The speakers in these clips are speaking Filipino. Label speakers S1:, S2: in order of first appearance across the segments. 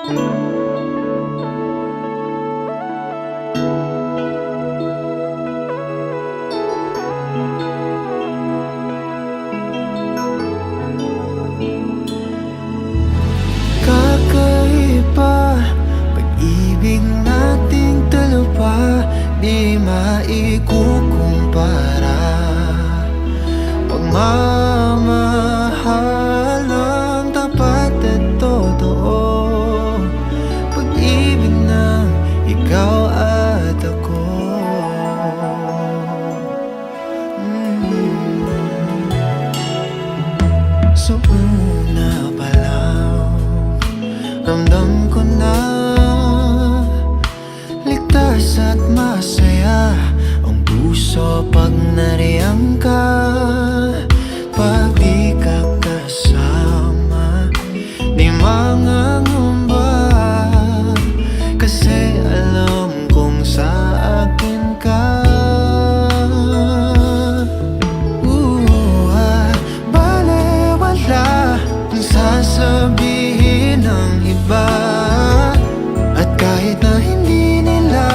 S1: Kakaiba, pag-ibig nating dalawa, di maikukumpara. Pagmamahal ng tapat at totoo, pag-ibig ng ikaw at ako. So una pa lang, ramdam ko na ligtas at masaya ang puso pag nariyang ka. Pag di ka kasama, di mangangamba, kasi alam kong sa akin ka. Balewala ang sasabihin ng iba, at kahit na hindi nila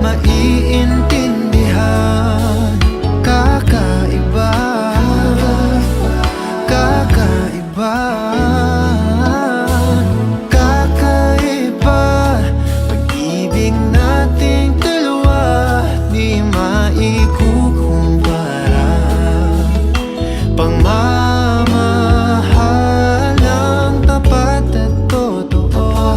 S1: maiintindihan, kakaiba, kakaiba, kakaiba. Pag-ibig nating dalawa, di maikukumpara. Pagmamahal ng tapat at totoo,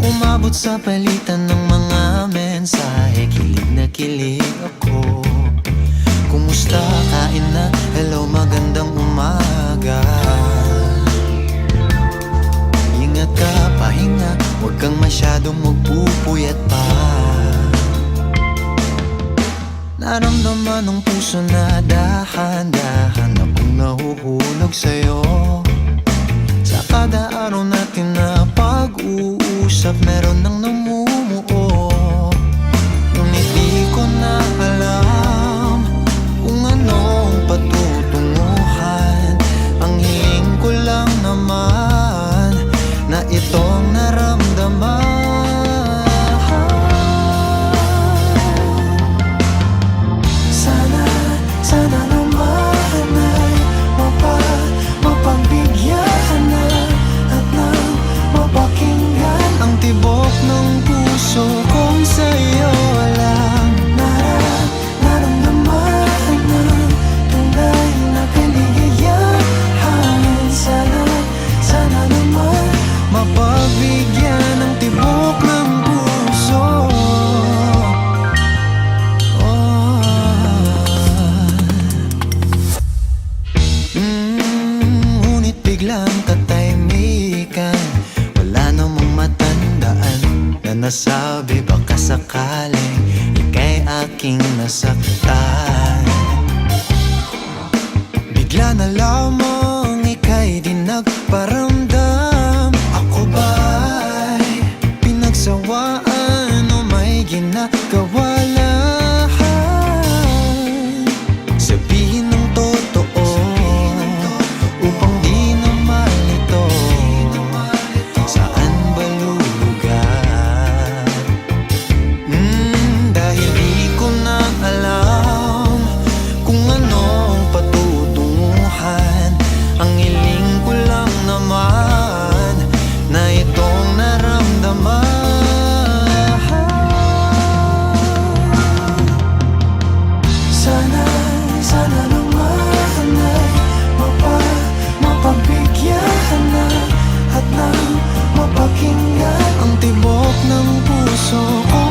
S1: Umabot sa palitan ng mga mensahe, kilig na kilig ako. Kumusta, kain na, hello, magandang umaga. Ingat ka, pahinga, huwag kang masyadong magpupuyat pa. Naramdaman ng puso na dahan-dahan akong nahuhulog sa'yo. Sa kada araw natin na pag-uusap, meron nang namumuo. Ngunit di ko na alam kung anong patutunguhan. Ang hiling ko lang naman na itong naramdaman. Sana naman ay mapagbigyan na at nang mapakinggan ang tibok ng puso kong sa'yo lang naramdaman ng tunay na kaligayahan. Sana naman mapagbigyan ang tibok ng puso. Ngunit biglang katahimikan, wala namang matandaan na nasabi baka sakaling ika'y aking nasaktan. Bigla na lamang ika'y di nagparamdam. Ako ba'y pinagsawaan o may ginagawa lang? Sabihin ng totoo upang di na malito. Saan ba lulugar? Dahil di ko na alam kung anong patutunguhan. Ang hiling ko lang naman na itong naramdaman. Sana naman ay mapagbigyan na at nang mapakinggan ang tibok ng puso ko